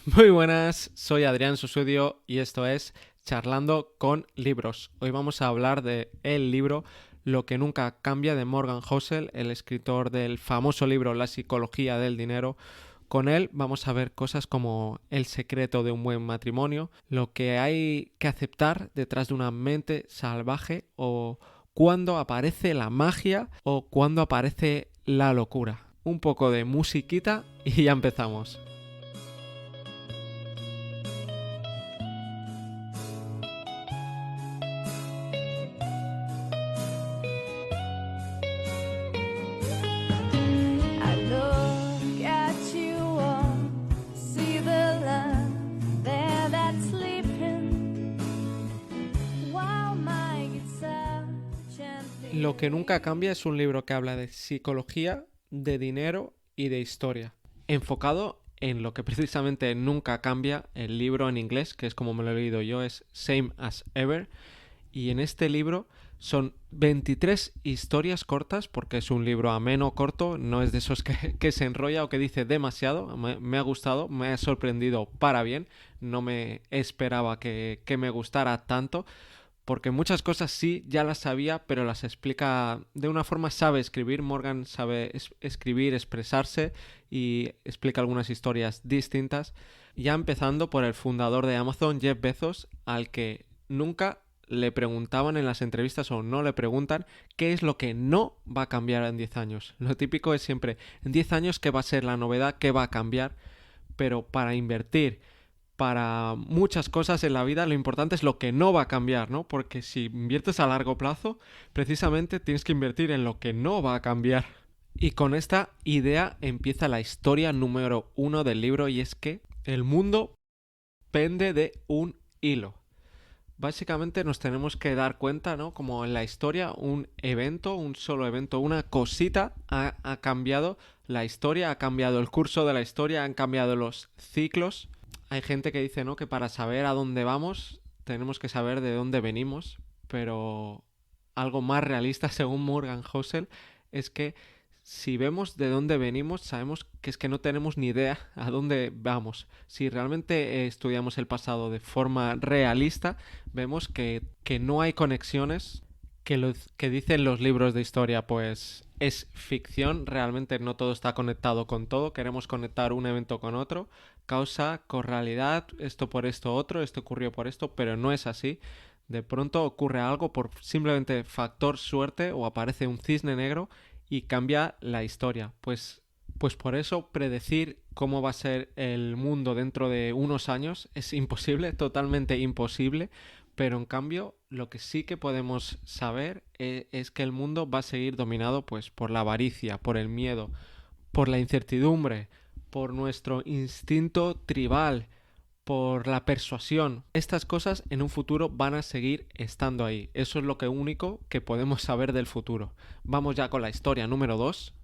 Muy buenas, soy Adrián Susudio y esto es Charlando con Libros. Hoy vamos a hablar de el libro Lo que nunca cambia de Morgan Housel, el escritor del famoso libro La psicología del dinero. Con él vamos a ver cosas como el secreto de un buen matrimonio, lo que hay que aceptar detrás de una mente salvaje o cuándo aparece la magia o cuándo aparece la locura. Un poco de musiquita y ya empezamos. I look at you all, see the love there that's sleeping, while my guitar gently Lo que nunca cambia es un libro que habla de psicología, de dinero y de historia. Enfocado en lo que precisamente nunca cambia, el libro en inglés, que es como me lo he leído yo, es Same as Ever. Y en este libro son 23 historias cortas, porque es un libro ameno, corto, no es de esos que se enrolla o que dice demasiado. Me ha gustado, me ha sorprendido para bien, no me esperaba que me gustara tanto porque muchas cosas sí ya las sabía, pero las explica de una forma, sabe escribir. Morgan sabe escribir, expresarse y explica algunas historias distintas. Ya empezando por el fundador de Amazon, Jeff Bezos, al que nunca le preguntaban en las entrevistas o no le preguntan qué es lo que no va a cambiar en 10 años. Lo típico es siempre, en 10 años, ¿qué va a ser la novedad? ¿Qué va a cambiar? Pero para invertir para muchas cosas en la vida lo importante es lo que no va a cambiar, ¿no? Porque si inviertes a largo plazo, precisamente tienes que invertir en lo que no va a cambiar. Y con esta idea empieza la historia número uno del libro y es que el mundo pende de un hilo. Básicamente nos tenemos que dar cuenta, ¿no? Como en la historia, un evento, un solo evento, una cosita ha cambiado la historia, ha cambiado el curso de la historia, han cambiado los ciclos. Hay gente que dice, ¿no? Que para saber a dónde vamos tenemos que saber de dónde venimos, pero algo más realista, según Morgan Housel, es que si vemos de dónde venimos, sabemos que es que no tenemos ni idea a dónde vamos. Si realmente estudiamos el pasado de forma realista, vemos que no hay conexiones, que lo que dicen los libros de historia, pues es ficción, realmente no todo está conectado con todo, queremos conectar un evento con otro, causa, corralidad, esto por esto otro, esto ocurrió por esto, pero no es así. De pronto ocurre algo por simplemente factor suerte o aparece un cisne negro y cambia la historia. Pues por eso predecir cómo va a ser el mundo dentro de unos años es imposible, totalmente imposible, pero en cambio lo que sí que podemos saber es que el mundo va a seguir dominado pues por la avaricia, por el miedo, por la incertidumbre, por nuestro instinto tribal, por la persuasión. Estas cosas en un futuro van a seguir estando ahí. Eso es lo que único que podemos saber del futuro. Vamos ya con la historia número 2.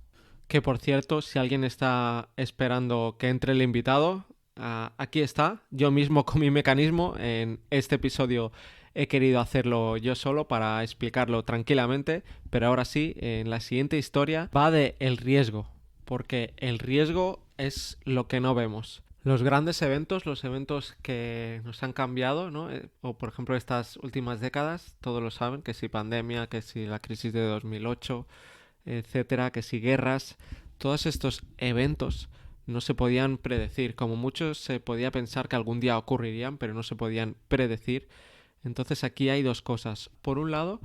Que por cierto, si alguien está esperando que entre el invitado, aquí está. Yo mismo con mi mecanismo. En este episodio he querido hacerlo yo solo para explicarlo tranquilamente. Pero ahora sí, en la siguiente historia va de el riesgo. Porque el riesgo es lo que no vemos. Los grandes eventos, los eventos que nos han cambiado, ¿no? O por ejemplo estas últimas décadas, todos lo saben, que si pandemia, que si la crisis de 2008, etcétera, que si guerras, todos estos eventos no se podían predecir. Como mucho se podía pensar que algún día ocurrirían, pero no se podían predecir. Entonces aquí hay dos cosas. Por un lado,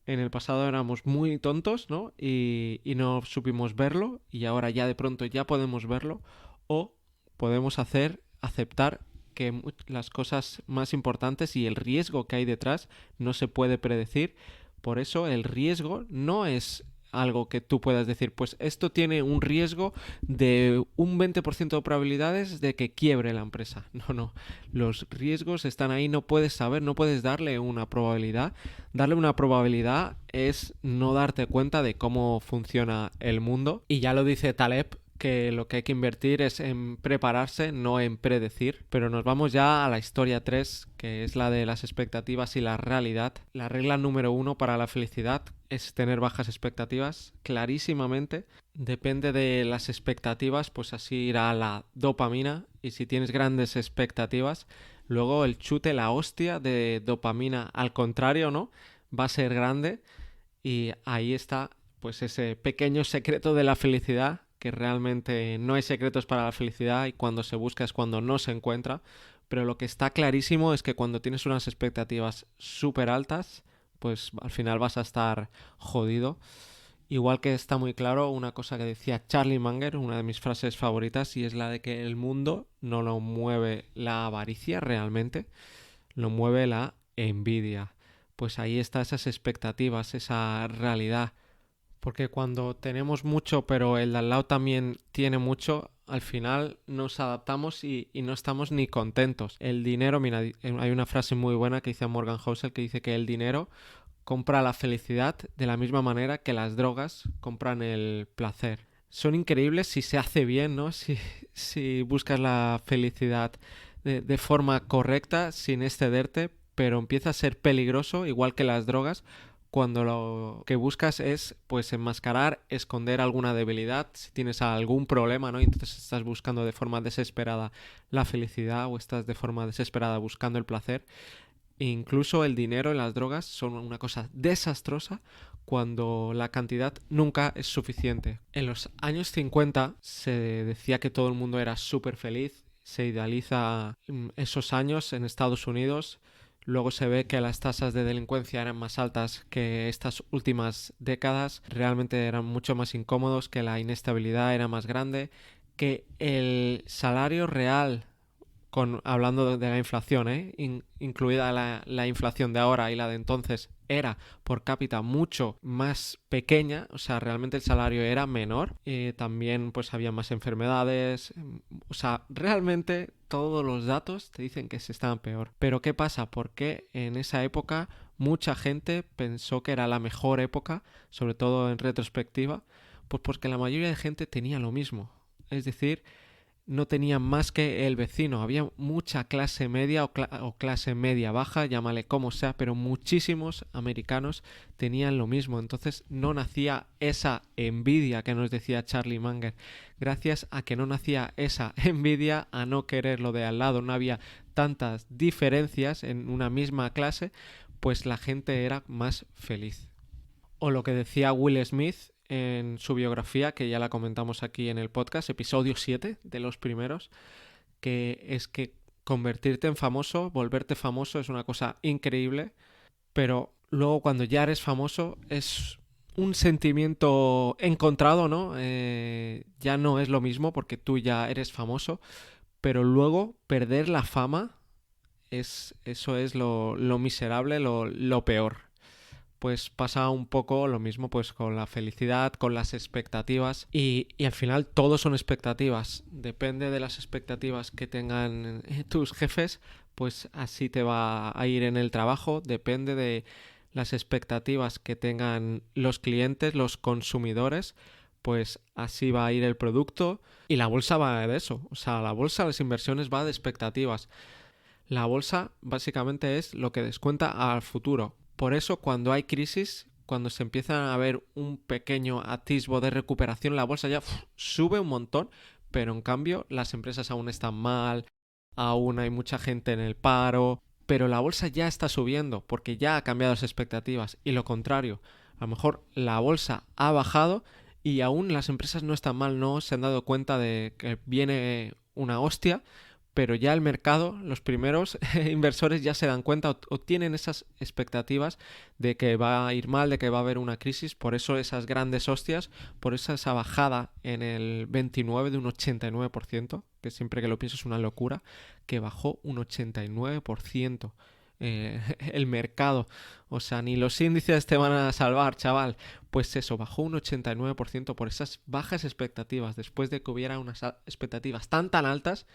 en el pasado éramos muy tontos, ¿no? Y no supimos verlo y ahora ya de pronto ya podemos verlo o podemos aceptar que las cosas más importantes y el riesgo que hay detrás no se puede predecir. Por eso el riesgo no es algo que tú puedas decir, pues esto tiene un riesgo de un 20% de probabilidades de que quiebre la empresa. No, no. Los riesgos están ahí, no puedes saber, no puedes darle una probabilidad. Darle una probabilidad es no darte cuenta de cómo funciona el mundo. Y ya lo dice Taleb, que lo que hay que invertir es en prepararse, no en predecir. Pero nos vamos ya a la historia 3, que es la de las expectativas y la realidad. La regla número 1 para la felicidad es tener bajas expectativas, clarísimamente. Depende de las expectativas, pues así irá la dopamina. Y si tienes grandes expectativas, luego el chute, la hostia de dopamina, al contrario, ¿no? Va a ser grande. Y ahí está, pues ese pequeño secreto de la felicidad, que realmente no hay secretos para la felicidad y cuando se busca es cuando no se encuentra. Pero lo que está clarísimo es que cuando tienes unas expectativas súper altas, pues al final vas a estar jodido. Igual que está muy claro una cosa que decía Charlie Munger, una de mis frases favoritas, y es la de que el mundo no lo mueve la avaricia realmente, lo mueve la envidia. Pues ahí está esas expectativas, esa realidad. Porque cuando tenemos mucho, pero el de al lado también tiene mucho, al final nos adaptamos y no estamos ni contentos. El dinero, mira, hay una frase muy buena que dice Morgan Housel que dice que el dinero compra la felicidad de la misma manera que las drogas compran el placer. Son increíbles si se hace bien, ¿no? Si buscas la felicidad de forma correcta, sin excederte, pero empieza a ser peligroso, igual que las drogas, cuando lo que buscas es pues enmascarar, esconder alguna debilidad, si tienes algún problema, ¿no? Y entonces estás buscando de forma desesperada la felicidad o estás de forma desesperada buscando el placer. Incluso el dinero y las drogas son una cosa desastrosa cuando la cantidad nunca es suficiente. En los años 50 se decía que todo el mundo era súper feliz, se idealiza esos años en Estados Unidos, luego se ve que las tasas de delincuencia eran más altas que estas últimas décadas, realmente eran mucho más incómodos, que la inestabilidad era más grande, que el salario real hablando de la inflación, incluida la inflación de ahora y la de entonces, era por cápita mucho más pequeña, o sea, realmente el salario era menor, también pues había más enfermedades, o sea, realmente todos los datos te dicen que se estaban peor. Pero ¿qué pasa? Porque en esa época mucha gente pensó que era la mejor época, sobre todo en retrospectiva, pues porque la mayoría de gente tenía lo mismo. Es decir, no tenían más que el vecino. Había mucha clase media o clase media baja, llámale como sea, pero muchísimos americanos tenían lo mismo. Entonces no nacía esa envidia que nos decía Charlie Munger. Gracias a que no nacía esa envidia, a no querer lo de al lado, no había tantas diferencias en una misma clase, pues la gente era más feliz. O lo que decía Will Smith en su biografía, que ya la comentamos aquí en el podcast, episodio 7 de los primeros, que es que convertirte en famoso, volverte famoso es una cosa increíble, pero luego cuando ya eres famoso es un sentimiento encontrado, ¿no? Ya no es lo mismo porque tú ya eres famoso, pero luego perder la fama, eso es lo miserable, lo peor. Pues pasa un poco lo mismo pues con la felicidad, con las expectativas y al final todo son expectativas. Depende de las expectativas que tengan tus jefes, pues así te va a ir en el trabajo. Depende de las expectativas que tengan los clientes, los consumidores, pues así va a ir el producto y la bolsa va de eso. O sea, la bolsa, las inversiones va de expectativas. La bolsa básicamente es lo que descuenta al futuro. Por eso cuando hay crisis, cuando se empieza a ver un pequeño atisbo de recuperación, la bolsa ya sube un montón, pero en cambio las empresas aún están mal, aún hay mucha gente en el paro, pero la bolsa ya está subiendo porque ya ha cambiado las expectativas y lo contrario, a lo mejor la bolsa ha bajado y aún las empresas no están mal, no se han dado cuenta de que viene una hostia, pero ya el mercado, los primeros inversores ya se dan cuenta o tienen esas expectativas de que va a ir mal, de que va a haber una crisis, por eso esas grandes hostias, por eso esa bajada en el 29 de un 89%, que siempre que lo pienso es una locura, que bajó un 89%. El mercado, o sea, ni los índices te van a salvar, chaval. Pues eso, bajó un 89% por esas bajas expectativas, después de que hubiera unas expectativas tan altas.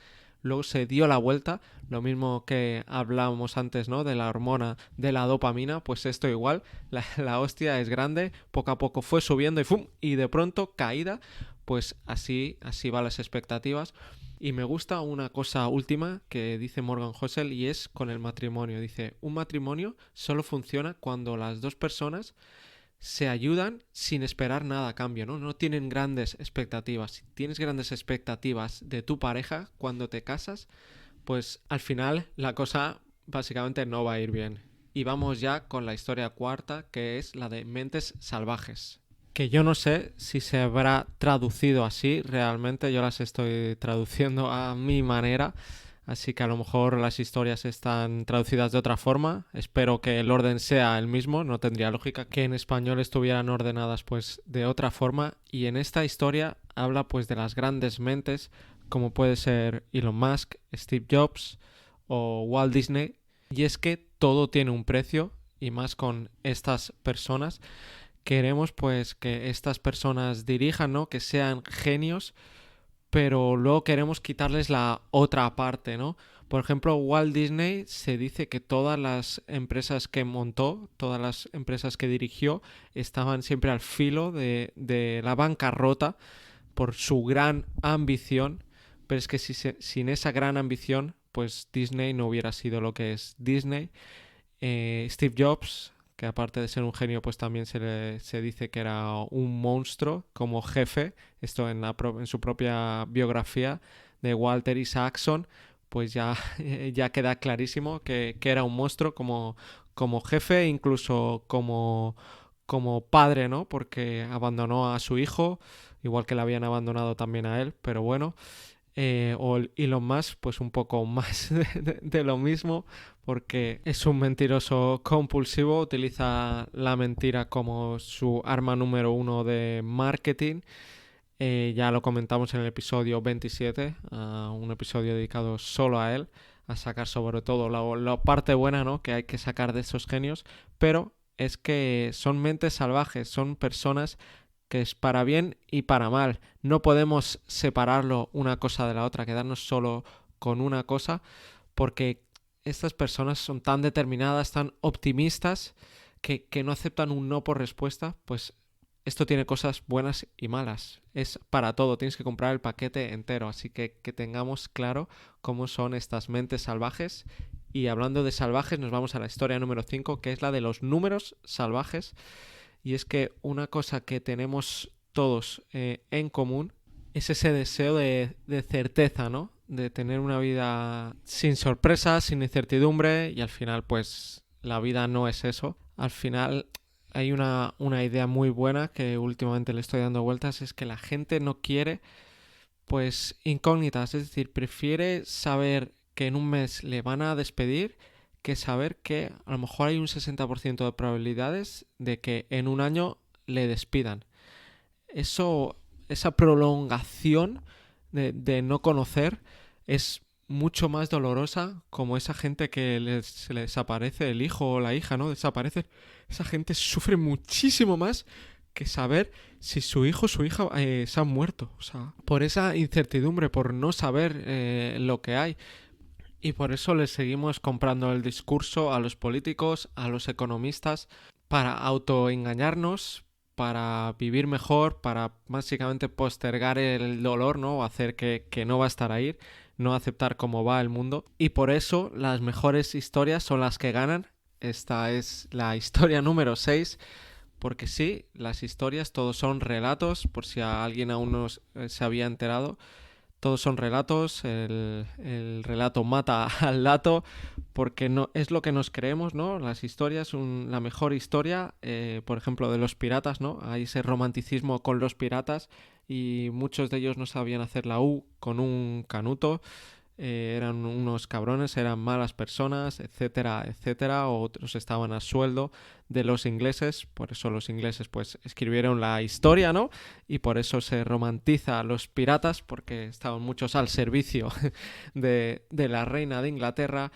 Luego se dio la vuelta, lo mismo que hablábamos antes, ¿no? De la hormona, de la dopamina, pues esto igual, la hostia es grande, poco a poco fue subiendo y ¡fum! Y de pronto caída, pues así van las expectativas. Y me gusta una cosa última que dice Morgan Housel y es con el matrimonio. Dice, un matrimonio solo funciona cuando las dos personas se ayudan sin esperar nada a cambio, ¿no? No tienen grandes expectativas. Si tienes grandes expectativas de tu pareja cuando te casas, pues al final la cosa básicamente no va a ir bien. Y vamos ya con la historia cuarta, que es la de Mentes Salvajes. Que yo no sé si se habrá traducido así realmente, yo las estoy traduciendo a mi manera, así que a lo mejor las historias están traducidas de otra forma. Espero que el orden sea el mismo, no tendría lógica que en español estuvieran ordenadas pues de otra forma. Y en esta historia habla pues de las grandes mentes, como puede ser Elon Musk, Steve Jobs o Walt Disney. Y es que todo tiene un precio, y más con estas personas. Queremos pues que estas personas dirijan, ¿no? Que sean genios, pero luego queremos quitarles la otra parte, ¿no? Por ejemplo, Walt Disney se dice que todas las empresas que montó, todas las empresas que dirigió, estaban siempre al filo de la bancarrota por su gran ambición, pero es que sin esa gran ambición, pues Disney no hubiera sido lo que es Disney. Steve Jobs, que aparte de ser un genio, pues también se dice que era un monstruo como jefe. Esto en su propia biografía de Walter Isaacson, pues ya, ya queda clarísimo que era un monstruo como jefe, incluso como padre, ¿no? Porque abandonó a su hijo, igual que le habían abandonado también a él, pero bueno. O Elon Musk, pues un poco más de lo mismo, porque es un mentiroso compulsivo, utiliza la mentira como su arma número uno de marketing. Ya lo comentamos en el episodio 27, un episodio dedicado solo a él, a sacar sobre todo la parte buena, ¿no? Que hay que sacar de esos genios, pero es que son mentes salvajes, son personas que es para bien y para mal. No podemos separarlo una cosa de la otra, quedarnos solo con una cosa, porque estas personas son tan determinadas, tan optimistas, que no aceptan un no por respuesta. Pues esto tiene cosas buenas y malas. Es para todo, tienes que comprar el paquete entero, así que tengamos claro cómo son estas mentes salvajes. Y hablando de salvajes, nos vamos a la historia número 5, que es la de los números salvajes. Y es que una cosa que tenemos todos en común es ese deseo de certeza, ¿no? De tener una vida sin sorpresas, sin incertidumbre, y al final pues la vida no es eso. Al final hay una idea muy buena que últimamente le estoy dando vueltas, es que la gente no quiere pues incógnitas, es decir, prefiere saber que en un mes le van a despedir que saber que a lo mejor hay un 60% de probabilidades de que en un año le despidan. Esa prolongación de no conocer es mucho más dolorosa, como esa gente que se les desaparece el hijo o la hija, ¿no? Desaparece. Esa gente sufre muchísimo más que saber si su hijo o su hija se han muerto. O sea, por esa incertidumbre, por no saber lo que hay. Y por eso les seguimos comprando el discurso a los políticos, a los economistas, para autoengañarnos, para vivir mejor, para básicamente postergar el dolor, ¿no? Hacer que no va a estar ahí, no aceptar cómo va el mundo. Y por eso las mejores historias son las que ganan. Esta es la historia número 6. Porque sí, las historias, todos son relatos, por si a alguien aún no se había enterado. Todos son relatos, el relato mata al dato, porque no es lo que nos creemos, ¿no? Las historias, la mejor historia, por ejemplo, de los piratas, ¿no? Hay ese romanticismo con los piratas y muchos de ellos no sabían hacer la U con un canuto. Eran unos cabrones, eran malas personas, etcétera, etcétera. Otros estaban a sueldo de los ingleses, por eso los ingleses pues escribieron la historia, ¿no? Y por eso se romantiza a los piratas, porque estaban muchos al servicio de la reina de Inglaterra.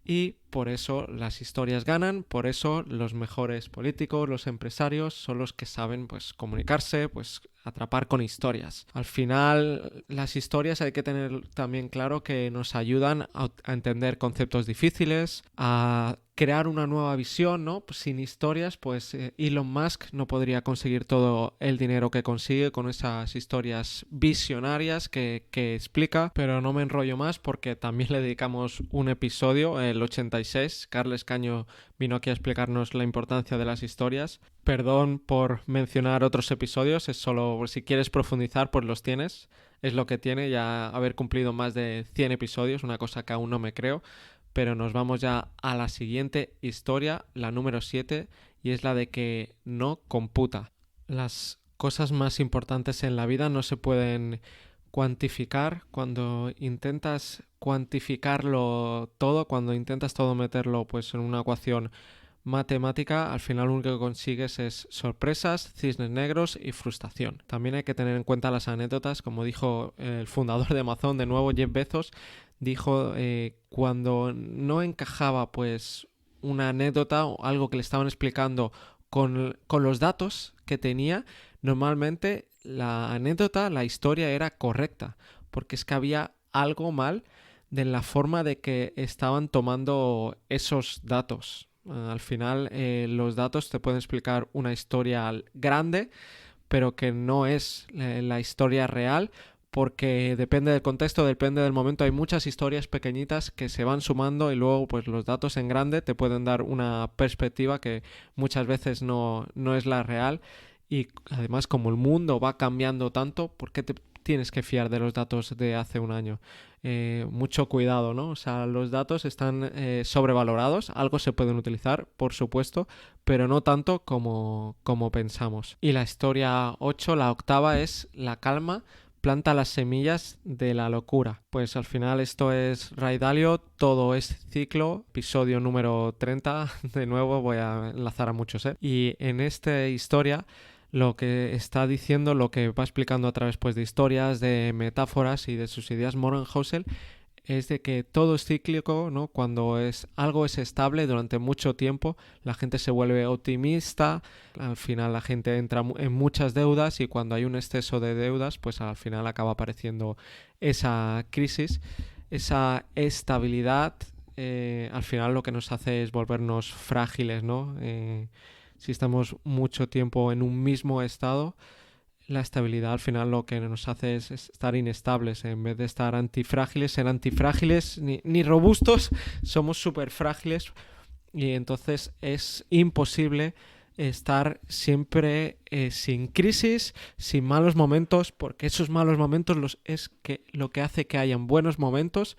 Y por eso las historias ganan, por eso los mejores políticos, los empresarios son los que saben pues comunicarse, pues atrapar con historias. Al final las historias hay que tener también claro que nos ayudan a entender conceptos difíciles, a crear una nueva visión, ¿no? Pues sin historias, pues Elon Musk no podría conseguir todo el dinero que consigue con esas historias visionarias que explica, pero no me enrollo más porque también le dedicamos un episodio, el 87, 66. Carles Caño vino aquí a explicarnos la importancia de las historias. Perdón por mencionar otros episodios, es solo si quieres profundizar, pues los tienes. Es lo que tiene ya haber cumplido más de 100 episodios, una cosa que aún no me creo. Pero nos vamos ya a la siguiente historia, la número 7, y es la de que no computa. Las cosas más importantes en la vida no se pueden cuantificar. Cuando intentas cuantificarlo todo, cuando intentas todo meterlo pues en una ecuación matemática, al final lo único que consigues es sorpresas, cisnes negros y frustración. También hay que tener en cuenta las anécdotas, como dijo el fundador de Amazon, de nuevo Jeff Bezos, dijo cuando no encajaba pues una anécdota o algo que le estaban explicando con los datos que tenía, normalmente la anécdota, la historia era correcta, porque es que había algo mal de la forma de que estaban tomando esos datos. Al final los datos te pueden explicar una historia grande, pero que no es la historia real, porque depende del contexto, depende del momento. Hay muchas historias pequeñitas que se van sumando y luego pues los datos en grande te pueden dar una perspectiva que muchas veces no es la real. Y además, como el mundo va cambiando tanto, ¿por qué te tienes que fiar de los datos de hace un año? Mucho cuidado, ¿no? O sea, los datos están sobrevalorados, algo se pueden utilizar, por supuesto, pero no tanto como pensamos. Y la historia 8, la octava, es la calma planta las semillas de la locura. Pues al final esto es Ray Dalio, todo es ciclo, episodio número 30, de nuevo voy a enlazar a muchos, Y en esta historia lo que está diciendo, lo que va explicando a través pues de historias, de metáforas y de sus ideas Morgan Housel, es de que todo es cíclico, ¿no? Cuando algo es estable durante mucho tiempo, la gente se vuelve optimista, al final la gente entra en muchas deudas y cuando hay un exceso de deudas, pues al final acaba apareciendo esa crisis, esa estabilidad, al final lo que nos hace es volvernos frágiles, ¿no? Si estamos mucho tiempo en un mismo estado, la estabilidad al final lo que nos hace es estar inestables. En vez de estar antifrágiles, ser antifrágiles ni robustos, somos súper frágiles y entonces es imposible estar siempre sin crisis, sin malos momentos, porque esos malos momentos es lo que hace que hayan buenos momentos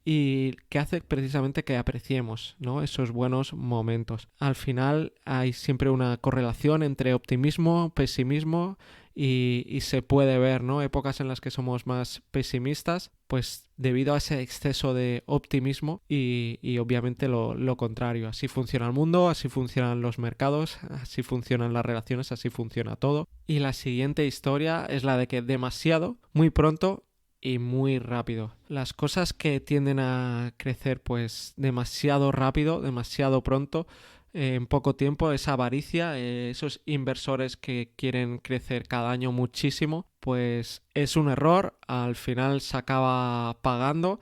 y que hace precisamente que apreciemos, ¿no? Esos buenos momentos. Al final hay siempre una correlación entre optimismo, pesimismo y se puede ver, ¿no? Épocas en las que somos más pesimistas, pues debido a ese exceso de optimismo y obviamente lo contrario. Así funciona el mundo, así funcionan los mercados, así funcionan las relaciones, así funciona todo. Y la siguiente historia es la de que demasiado, muy pronto y muy rápido. Las cosas que tienden a crecer pues demasiado rápido, demasiado pronto, en poco tiempo, esa avaricia, esos inversores que quieren crecer cada año muchísimo, pues es un error, al final se acaba pagando.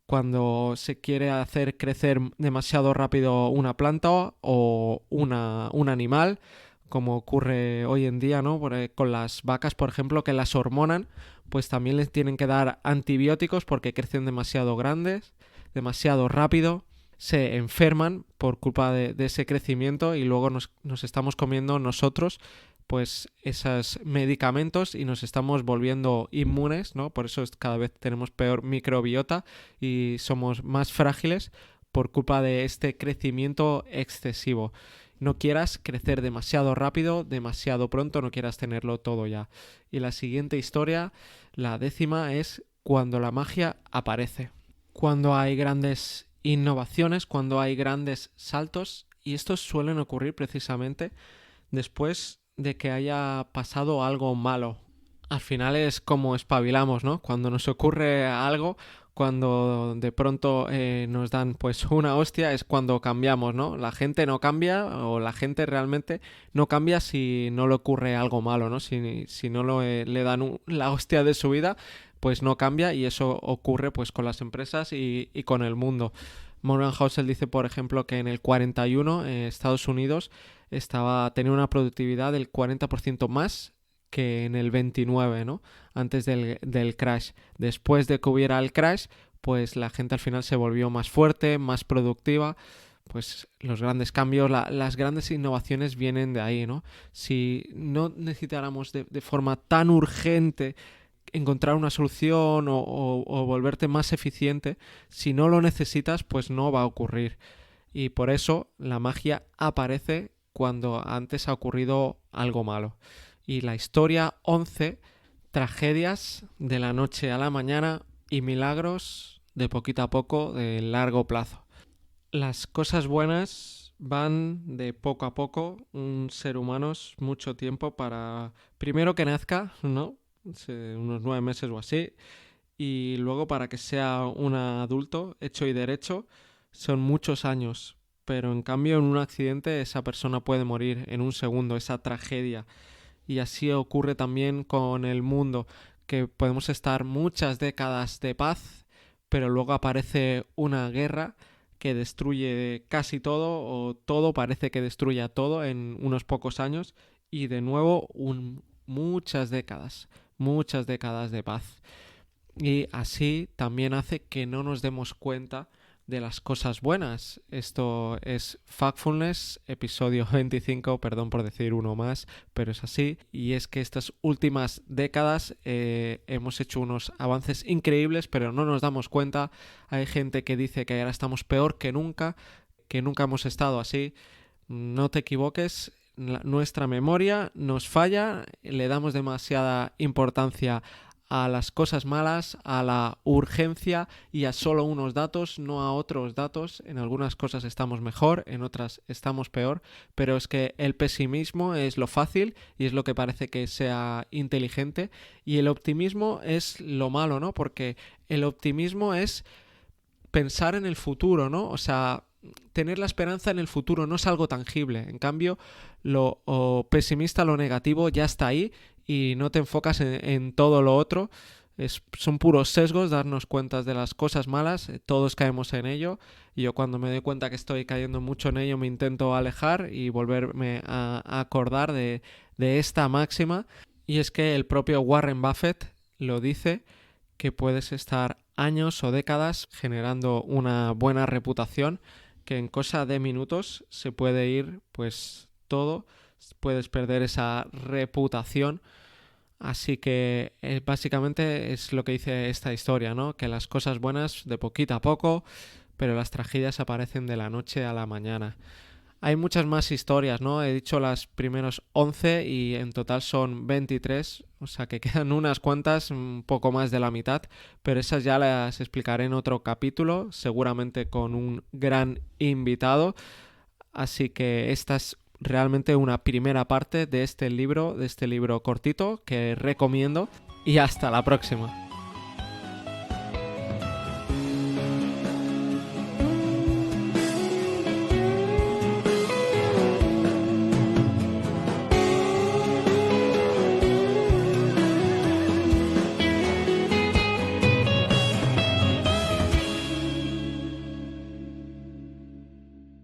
Cuando se quiere hacer crecer demasiado rápido una planta o un animal, como ocurre hoy en día, ¿no? Con las vacas, por ejemplo, que las hormonan, pues también les tienen que dar antibióticos porque crecen demasiado grandes, demasiado rápido, se enferman por culpa de ese crecimiento y luego nos estamos comiendo nosotros pues esos medicamentos y nos estamos volviendo inmunes, ¿no? Por eso cada vez tenemos peor microbiota y somos más frágiles por culpa de este crecimiento excesivo. No quieras crecer demasiado rápido, demasiado pronto, no quieras tenerlo todo ya. Y la siguiente historia, la 10ª, es cuando la magia aparece. Cuando hay grandes innovaciones, cuando hay grandes saltos, y estos suelen ocurrir precisamente después de que haya pasado algo malo. Al final es como espabilamos, ¿no? Cuando nos ocurre algo, cuando de pronto nos dan pues una hostia, es cuando cambiamos, ¿no? La gente no cambia o la gente realmente no cambia si no le ocurre algo malo, ¿no? Si no le dan la hostia de su vida, pues no cambia y eso ocurre pues con las empresas y con el mundo. Morgan Housel dice, por ejemplo, que en el 41 Estados Unidos tenía una productividad del 40% más que en el 29, ¿no? Antes del crash. Después de que hubiera el crash, pues la gente al final se volvió más fuerte, más productiva. Pues los grandes cambios, las grandes innovaciones vienen de ahí, ¿no? Si no necesitáramos de forma tan urgente encontrar una solución o volverte más eficiente, si no lo necesitas, pues no va a ocurrir. Y por eso la magia aparece cuando antes ha ocurrido algo malo. Y la historia 11, tragedias de la noche a la mañana y milagros de poquito a poco, de largo plazo. Las cosas buenas van de poco a poco. Un ser humano es mucho tiempo para, primero que nazca, ¿no? Unos 9 meses o así, y luego para que sea un adulto hecho y derecho son muchos años, pero en cambio en un accidente esa persona puede morir en un segundo, esa tragedia. Y así ocurre también con el mundo, que podemos estar muchas décadas de paz, pero luego aparece una guerra que destruye casi todo, o todo parece que destruye todo en unos pocos años, y de nuevo muchas décadas de paz. Y así también hace que no nos demos cuenta de las cosas buenas. Esto es Factfulness, episodio 25, perdón por decir uno más, pero es así. Y es que estas últimas décadas hemos hecho unos avances increíbles, pero no nos damos cuenta. Hay gente que dice que ahora estamos peor que nunca hemos estado así. No te equivoques, nuestra memoria nos falla, le damos demasiada importancia a las cosas malas, a la urgencia y a solo unos datos, no a otros datos. En algunas cosas estamos mejor, en otras estamos peor, pero es que el pesimismo es lo fácil y es lo que parece que sea inteligente, y el optimismo es lo malo, ¿no? Porque el optimismo es pensar en el futuro, ¿no? O sea, tener la esperanza en el futuro no es algo tangible. En cambio, lo pesimista, lo negativo ya está ahí y no te enfocas en todo lo otro. Son puros sesgos, darnos cuenta de las cosas malas, todos caemos en ello, y yo cuando me doy cuenta que estoy cayendo mucho en ello me intento alejar y volverme a acordar de esta máxima, y es que el propio Warren Buffett lo dice, que puedes estar años o décadas generando una buena reputación, que en cosa de minutos se puede ir pues todo, puedes perder esa reputación. Así que básicamente es lo que dice esta historia, ¿no? Que las cosas buenas de poquito a poco, pero las tragedias aparecen de la noche a la mañana. Hay muchas más historias, ¿no? He dicho las primeros 11 y en total son 23, o sea que quedan unas cuantas, un poco más de la mitad, pero esas ya las explicaré en otro capítulo, seguramente con un gran invitado. Así que esta es realmente una primera parte de este libro cortito que recomiendo, y hasta la próxima.